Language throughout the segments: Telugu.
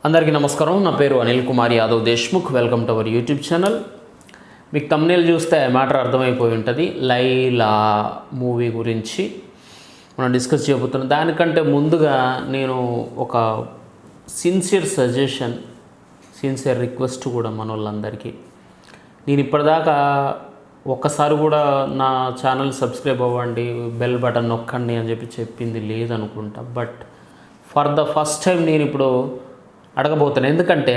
అందరికీ నమస్కారం. నా పేరు Anil Kumar Yadav Deshmukh. Welcome to our YouTube channel. మీకు thumbnail చూస్తే మ్యాటర్ అర్థమైపోయి ఉంటుంది. లైలా మూవీ గురించి మనం డిస్కస్ చేయబోతున్నాం. దానికంటే ముందుగా నేను ఒక సిన్సియర్ సజెషన్, సిన్సియర్ రిక్వెస్ట్ కూడా మన వాళ్ళందరికీ. నేను ఇప్పటిదాకా ఒక్కసారి కూడా నా ఛానల్ సబ్స్క్రైబ్ అవ్వండి, బెల్ బటన్ నొక్కండి అని చెప్పింది లేదనుకుంటా. But for the first time నేను ఇప్పుడు అడగబోతున్నాను. ఎందుకంటే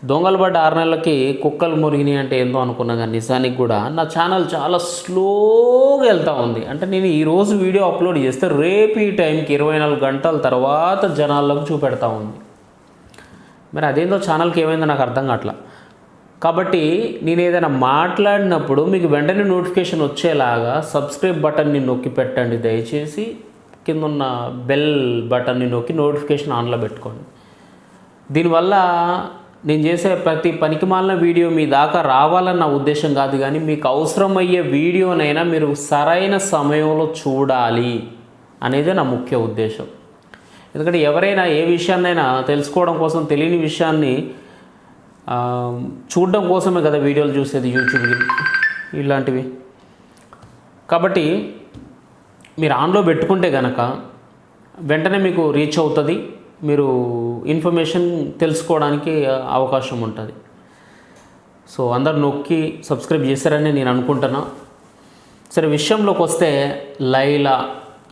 దొంగలు పడ్డ 6 నెలలకి కుక్కలు మురిగినాయి అంటే ఏందో అనుకున్నా, కానీ నిజానికి కూడా నా ఛానల్ చాలా స్లోగా వెళ్తూ ఉంది. అంటే నేను ఈరోజు వీడియో అప్లోడ్ చేస్తే రేపు ఈ టైంకి 24 గంటల తర్వాత జనాలకు చూపెడతా ఉంది. మరి అదేందో ఛానల్కి ఏమైందో నాకు అర్థం కావట్లా. కాబట్టి నేను ఏదైనా మాట్లాడినప్పుడు మీకు వెంటనే నోటిఫికేషన్ వచ్చేలాగా సబ్స్క్రైబ్ బటన్ని నొక్కి పెట్టండి దయచేసి. కింద ఉన్న బెల్ బటన్ని నొక్కి నోటిఫికేషన్ ఆన్లో పెట్టుకోండి. దీనివల్ల నేను చేసే ప్రతి పనికిమాలిన వీడియో మీ దాకా రావాలని నా ఉద్దేశం కాదు, కానీ మీకు అవసరమయ్యే వీడియోనైనా మీరు సరైన సమయంలో చూడాలి అనేది నా ముఖ్య ఉద్దేశం. ఎందుకంటే ఎవరైనా ఏ విషయాన్నైనా తెలుసుకోవడం కోసం, తెలియని విషయాన్ని చూడడం కోసమే కదా వీడియోలు చూసేది, యూట్యూబ్ ఇలాంటివి. కాబట్టి మీరు ఆన్లో పెట్టుకుంటే కనుక వెంటనే మీకు రీచ్ అవుతుంది, మీరు ఇన్ఫర్మేషన్ తెలుసుకోవడానికి అవకాశం ఉంటుంది. సో అందరు నొక్కి సబ్స్క్రైబ్ చేశారని నేను అనుకుంటున్నా. సరే, విషయంలోకి వస్తే లైలా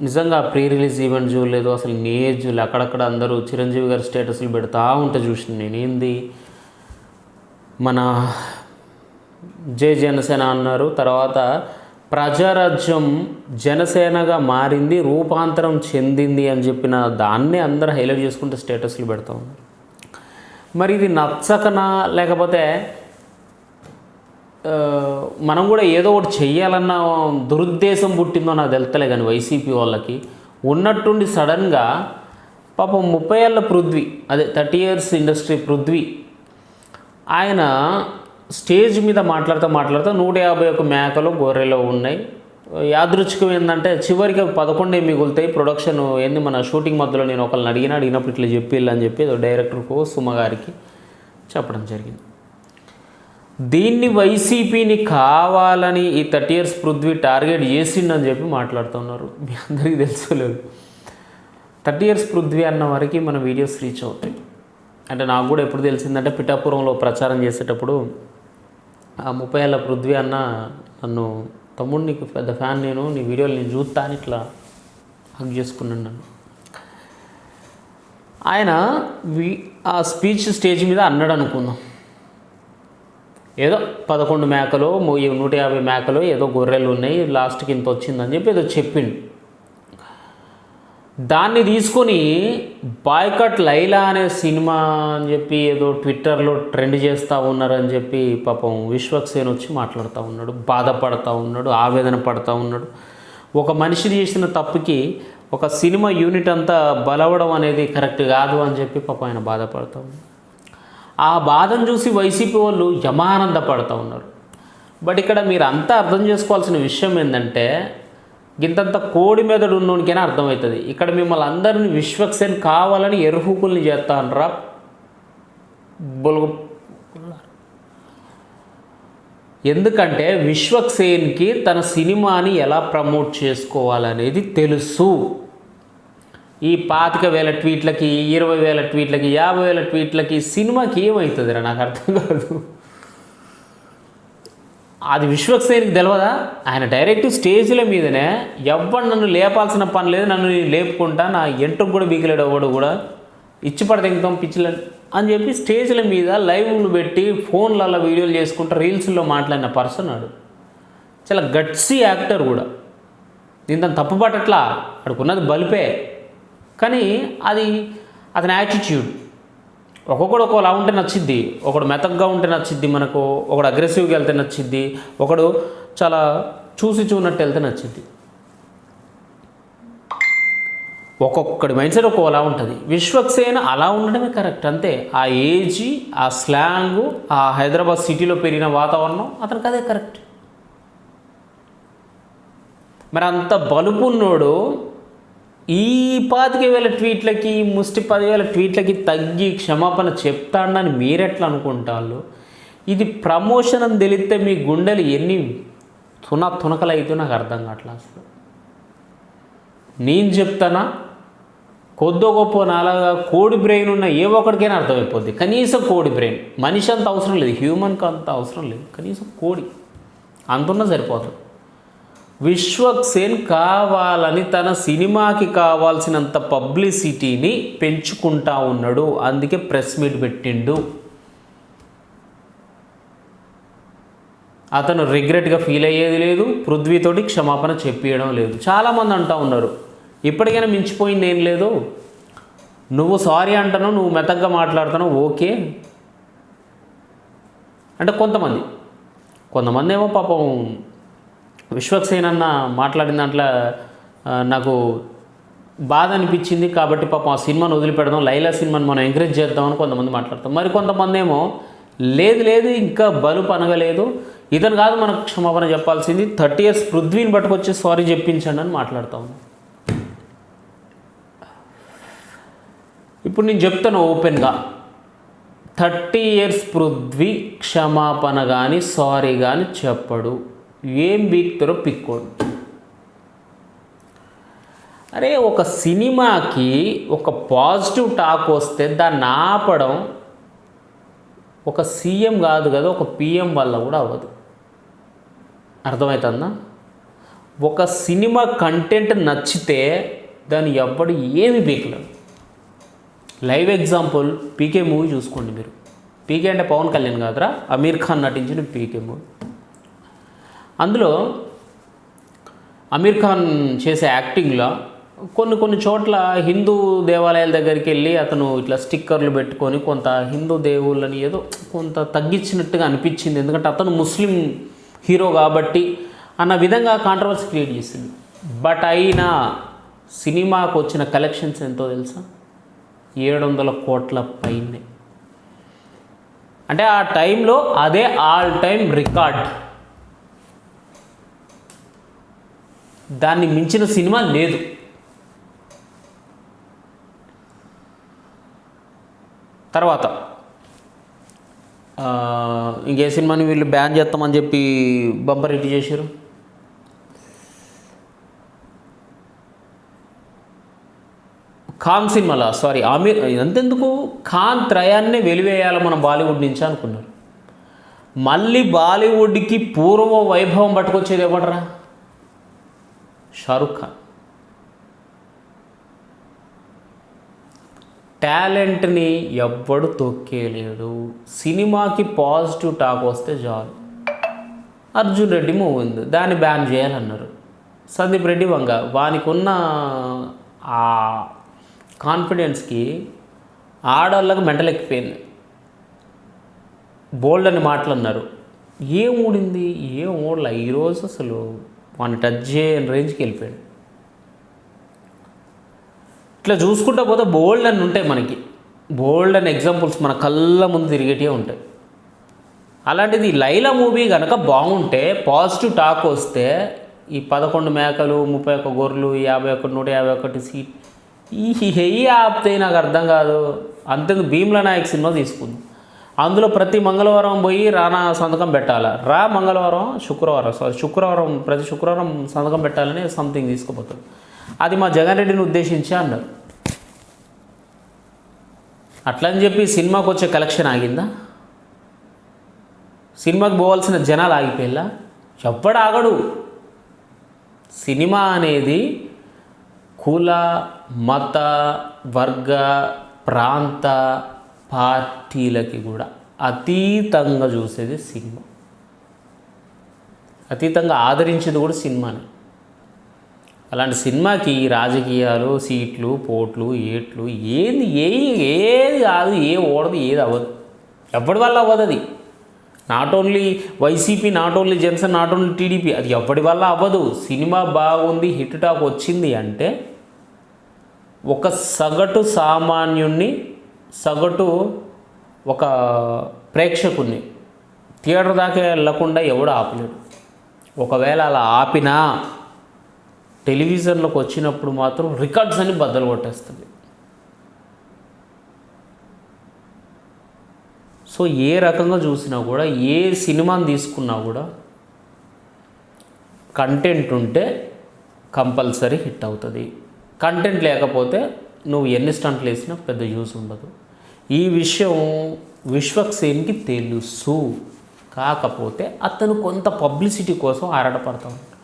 నిజంగా ప్రీ రిలీజ్ ఈవెంట్ చూడలేదు, అసలు నేజులు అక్కడక్కడ అందరూ చిరంజీవి గారి స్టేటస్లు పెడతా ఉంటే చూసిన నేను. ఏంది మన జై జనసేన అన్నారు, తర్వాత ప్రజారాజ్యం జనసేనగా మారింది, రూపాంతరం చెందింది అని చెప్పిన దాన్నే అందరూ హైలైట్ చేసుకుంటే స్టేటస్లు పెడతా ఉన్నారు. మరి ఇది నచ్చకనా, లేకపోతే మనం కూడా ఏదో ఒకటి చెయ్యాలన్న దురుద్దేశం పుట్టిందో నాకు తెలుస్తలే. కానీ వైసీపీ వాళ్ళకి ఉన్నట్టుండి సడన్గా పాపం 30 ఏళ్ళ పృథ్వీ, అదే 30 years ఇండస్ట్రీ పృథ్వీ, ఆయన స్టేజ్ మీద మాట్లాడుతూ 151 మేకలు గొర్రెలు ఉన్నాయి. యాదృచ్ఛికం ఏంటంటే చివరికి 11 మిగులుతాయి. ప్రొడక్షన్ ఏంది, మన షూటింగ్ మధ్యలో నేను ఒకళ్ళని అడిగినప్పుడు ఇట్లా చెప్పిల్లని చెప్పి డైరెక్టర్కు సుమ గారికి చెప్పడం జరిగింది. దీన్ని వైసీపీని కావాలని ఈ 30 years పృథ్వీ టార్గెట్ చేసిండని చెప్పి మాట్లాడుతున్నారు. మీ అందరికీ తెలుసుకోలేదు. 30 years పృథ్వీ అన్న వరకు మన వీడియోస్ రీచ్ అవుతాయి. అంటే నాకు కూడా ఎప్పుడు తెలిసిందంటే పిఠాపురంలో ప్రచారం చేసేటప్పుడు ఆ 30 ఏళ్ళ పృథ్వీ అన్న నన్ను, తమ్ముడు నీకు పెద్ద ఫ్యాన్, నేను నీ వీడియోలు నేను చూస్తా అని ఇట్లా హక్ చేసుకున్నాను నన్ను. ఆయన ఆ స్పీచ్ స్టేజ్ మీద అన్నాడు అనుకుందాం, ఏదో 11 మేకలు 150 మేకలు ఏదో గొర్రెలు ఉన్నాయి, లాస్ట్కి ఇంత వచ్చిందని చెప్పి ఏదో చెప్పిండు. దాన్ని తీసుకొని బాయ్కట్ లైలా అనే సినిమా అని చెప్పి ఏదో ట్విట్టర్లో ట్రెండ్ చేస్తూ ఉన్నారని చెప్పి పాపం విశ్వక్సేన్ వచ్చి మాట్లాడుతూ ఉన్నాడు, బాధపడుతూ ఉన్నాడు, ఆవేదన పడుతూ ఉన్నాడు. ఒక మనిషి చేసిన తప్పుకి ఒక సినిమా యూనిట్ అంతా బలవడం అనేది కరెక్ట్ కాదు అని చెప్పి పాపం ఆయన బాధపడుతూ ఉన్నాడు. ఆ బాధను చూసి వైసీపీ వాళ్ళు యమానందపడుతూ ఉన్నారు. బట్ ఇక్కడ మీరు అంతా అర్థం చేసుకోవాల్సిన విషయం ఏంటంటే, గింతంత కోడి మెదడు ఉన్నోనికైనా అర్థమవుతుంది. ఇక్కడ మిమ్మల్ని అందరినీ విశ్వక్సేన్ కావాలని ఎరుహూకుల్ని చేస్తానరా బొలుగు. ఎందుకంటే విశ్వక్సేన్కి తన సినిమాని ఎలా ప్రమోట్ చేసుకోవాలనేది తెలుసు. ఈ 25,000 ట్వీట్లకి, 20,000 ట్వీట్లకి, 50,000 ట్వీట్లకి సినిమాకి ఏమవుతుందిరా నాకు అర్థం కాదు. అది విశ్వక్సేన్కి తెలియదా? ఆయన డైరెక్ట్ స్టేజ్ల మీదనే ఎవ్వడు నన్ను లేపాల్సిన పని లేదు, నన్ను నేను లేపుకుంటా, నా ఎంటుకు కూడా బీగలేడు ఎవడు కూడా, ఇచ్చి పడదెంగుతాం పిచ్చిల అని చెప్పి స్టేజ్ల మీద లైవ్లు పెట్టి ఫోన్లలో వీడియోలు చేసుకుంటూ రీల్స్లో మాట్లాడిన పర్సన్ నాడు. చాలా గట్సీ యాక్టర్ కూడా. దీంతో తప్పు పట్టట్లా, అడుకున్నది బలిపే, కానీ అది అతని యాటిట్యూడ్. ఒక్కొక్కడు ఒకలా ఉంటే నచ్చిద్ది, ఒకడు మెతగ్గా ఉంటే నచ్చిద్ది మనకు, ఒకడు అగ్రెసివ్గా వెళ్తే నచ్చిద్ది, ఒకడు చాలా చూసి చూనట్టు వెళ్తే నచ్చిద్ది. ఒక్కొక్కడి మైండ్ సెట్ ఒక్కోలా ఉంటుంది. విశ్వక్సేన్ అలా ఉండడమే కరెక్ట్, అంతే. ఆ ఏజీ, ఆ స్లాంగు, ఆ హైదరాబాద్ సిటీలో పెరిగిన వాతావరణం అతనికి అదే కరెక్ట్. మరి అంత బలుపున్నోడు ఈ 25,000 ట్వీట్లకి ముష్టి 10,000 ట్వీట్లకి తగ్గి క్షమాపణ చెప్తాడని మీరెట్లా అనుకుంటారు? ఇది ప్రమోషన్ అని తెలిస్తే మీ గుండెలు ఎన్ని తునకలు అయితే నాకు అర్థం కావట్లా అసలు. నేను చెప్తానా కొద్దో గొప్ప నాలాగా కోడి బ్రెయిన్ ఉన్న ఏ ఒక్కడికైనా అర్థమైపోద్ది. కనీసం కోడి బ్రెయిన్, మనిషి అంత అవసరం లేదు, హ్యూమన్కి అంత అవసరం లేదు, కనీసం కోడి అంతున్నా సరిపోతుంది. విశ్వక్సేన్ కావాలని తన సినిమాకి కావాల్సినంత పబ్లిసిటీని పెంచుకుంటా ఉన్నాడు, అందుకే ప్రెస్ మీట్ పెట్టిండు. అతను రిగ్రెట్గా ఫీల్ అయ్యేది లేదు, పృథ్వీతోటి క్షమాపణ చెప్పేయడం లేదు. చాలామంది అంటూ ఉన్నారు ఇప్పటికైనా మించిపోయింది ఏం లేదు, నువ్వు సారీ అంటాను, నువ్వు మెతగ్గా మాట్లాడుతున్నావు ఓకే అంటే కొంతమంది ఏమో పాపం విశ్వక్సేన్ అన్న మాట్లాడిన దాంట్లో నాకు బాధ అనిపించింది కాబట్టి పాపం ఆ సినిమాను వదిలిపెడదాం, లైలా సినిమాని మనం ఎంకరేజ్ చేద్దామని కొంతమంది మాట్లాడతాం. మరి కొంతమంది ఏమో లేదు ఇంకా బలుపు అనగలేదు, ఇతను కాదు మనకు క్షమాపణ చెప్పాల్సింది, 30 years పృథ్వీని పట్టుకొచ్చి సారీ చెప్పించండి అని మాట్లాడుతూ ఉన్నాం. ఇప్పుడు నేను చెప్తాను ఓపెన్గా, 30 years పృథ్వీ క్షమాపణ కానీ సారీ కానీ చెప్పడు, ఏం బీక్తారో పిక్కోడు. అరే ఒక సినిమాకి ఒక పాజిటివ్ టాక్ వస్తే దాన్ని ఆపడం ఒక సీఎం కాదు కదా, ఒక పిఎం వల్ల కూడా అవ్వదు. అర్థమవుతుందా? ఒక సినిమా కంటెంట్ నచ్చితే దాన్ని ఎవ్వడు ఏమి బీకలేదు. లైవ్ ఎగ్జాంపుల్ పీకే మూవీ చూసుకోండి మీరు. పీకే అంటే పవన్ కళ్యాణ్ కాదురా, అమీర్ ఖాన్ నటించిన పీకే మూవీ. అందులో అమీర్ ఖాన్ చేసే యాక్టింగ్లో కొన్ని చోట్ల హిందూ దేవాలయాల దగ్గరికి వెళ్ళి అతను ఇట్లా స్టిక్కర్లు పెట్టుకొని కొంత హిందూ దేవుళ్ళని ఏదో కొంత తగ్గించినట్టుగా అనిపించింది, ఎందుకంటే అతను ముస్లిం హీరో కాబట్టి అన్న విధంగా కాంట్రవర్సీ క్రియేట్ చేసింది. బట్ అయినా సినిమాకు వచ్చిన కలెక్షన్స్ ఎంతో తెలుసా? 700 కోట్ల పైనే. అంటే ఆ టైంలో అదే ఆల్ టైమ్ రికార్డ్, దాన్ని మించిన సినిమా లేదు. తర్వాత ఇంకే సినిమాని వీళ్ళు బ్యాన్ చేస్తామని చెప్పి బంపర్ హిట్ చేశారు. ఖాన్ సినిమాలో ఆమీర్ అంతెందుకు ఖాన్ త్రయాన్నే వెలివేయాలి మన బాలీవుడ్ నుంచి అనుకున్నారు. మళ్ళీ బాలీవుడ్కి పూర్వ వైభవం పట్టుకొచ్చేది ఎవడరా? షారుఖ్ ఖాన్. టాలెంట్ని ఎవ్వడు తొక్కేయలేడు. సినిమాకి పాజిటివ్ టాక్ వస్తే చాలు. అర్జున్ రెడ్డి మూవీ ఉంది, దాన్ని బ్యాన్ చేయాలన్నారు. సందీప్ రెడ్డి వంగ వానికి ఉన్న ఆ కాన్ఫిడెన్స్కి ఆడవాళ్ళకు మెంటల్ ఎక్కిపోయింది. బోల్డ్ అని మాటలు అన్నారు. ఏం ఊడింది, ఏం ఊడలా. ఈరోజు అసలు వాడిని టచ్ చేయని రేంజ్కి వెళ్ళిపోయాడు. ఇట్లా చూసుకుంటా పోతే బోల్డ్ అని ఉంటాయి మనకి, బోల్డ్ అని ఎగ్జాంపుల్స్ మన కళ్ళ ముందు తిరిగేటివే ఉంటాయి. అలాంటిది లైలా మూవీ కనుక బాగుంటే పాజిటివ్ టాక్ వస్తే ఈ 11 మేకలు 31 గొర్రెలు 51 151 సీట్ ఈ హెయ్యి ఆపితే నాకు అర్థం కాదు. అంతేందుకు భీమ్లా నాయక్ సినిమా తీసుకుంది, అందులో ప్రతి మంగళవారం పోయి రానా సంతకం పెట్టాలి, శుక్రవారం ప్రతి శుక్రవారం సంతకం పెట్టాలని సంథింగ్ తీసుకుపోతాడు. అది మా జగన్ రెడ్డిని ఉద్దేశించి అన్నారు. అట్లని చెప్పి సినిమాకి వచ్చే కలెక్షన్ ఆగిందా? సినిమాకి పోవాల్సిన జనాలు ఆగిపోయేలా? ఎవ్వడు ఆగడు. సినిమా అనేది కుల మత వర్గ ప్రాంత పార్టీలకి కూడా అతీతంగా చూసేది సినిమా, అతీతంగా ఆదరించేది కూడా సినిమానే. అలాంటి సినిమాకి రాజకీయాలు సీట్లు పోట్లు ఏట్లు ఏది కాదు, ఓడదు, ఏది అవ్వదు, ఎవ్వడి వల్ల అవ్వదు. అది not only YCP, not only Janasena, not only TDP, అది ఎవ్వడి వల్ల అవ్వదు. సినిమా బాగుంది, హిట్ టాక్ వచ్చింది అంటే ఒక సగటు సామాన్యుణ్ణి, సగటు ఒక ప్రేక్షకుణ్ణి థియేటర్ దాకా వెళ్ళకుండా ఎవడు ఆపలేడు. ఒకవేళ అలా ఆపినా టెలివిజన్లోకి వచ్చినప్పుడు మాత్రం రికార్డ్స్ అన్ని బద్దలు కొట్టేస్తుంది. సో ఏ రకంగా చూసినా కూడా, ఏ సినిమాని తీసుకున్నా కూడా కంటెంట్ ఉంటే కంపల్సరీ హిట్ అవుతుంది. కంటెంట్ లేకపోతే నువ్వు ఎన్ని స్టంట్లు వేసినా పెద్ద యూస్ ఉండదు. ఈ విషయం విశ్వక్సేన్కి తెలుసు. కాకపోతే అతను కొంత పబ్లిసిటీ కోసం ఆరాటపడతా ఉంటాడు.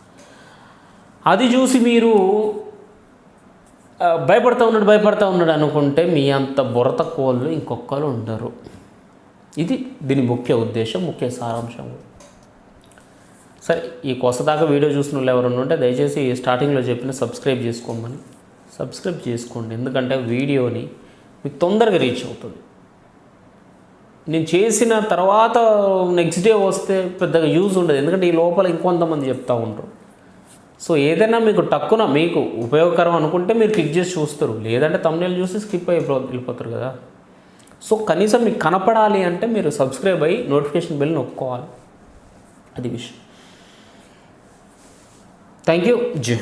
అది చూసి మీరు భయపడతా ఉన్నాడు అనుకుంటే మీ అంత బుర్ర తక్కువ వాళ్ళు ఇంకొకరు ఉండరు. ఇది దీని ముఖ్య ఉద్దేశం, ముఖ్య సారాంశం. సరే, ఈ కొసదాకా వీడియో చూసిన వాళ్ళు ఎవరన్నా ఉంటే దయచేసి స్టార్టింగ్లో చెప్పిన సబ్స్క్రైబ్ చేసుకోమని సబ్స్క్రైబ్ చేసుకోండి. ఎందుకంటే వీడియోని మీకు తొందరగా రీచ్ అవుతుంది. నేను చేసిన తర్వాత నెక్స్ట్ డే వస్తే పెద్దగా యూజ్ ఉండదు, ఎందుకంటే ఈ లోపల ఇంకొంతమంది చెప్తూ ఉంటారు. సో ఏదైనా మీకు టక్కున మీకు ఉపయోగకరం అనుకుంటే మీరు క్లిక్ చేసి చూస్తారు, లేదంటే thumbnail చూసి స్కిప్ వెళ్ళిపోతారు కదా. సో కనీసం మీకు కనపడాలి అంటే మీరు సబ్స్క్రైబ్ అయ్యి నోటిఫికేషన్ బెల్ నొక్కోవాలి. అది విషయం. Thank you. జై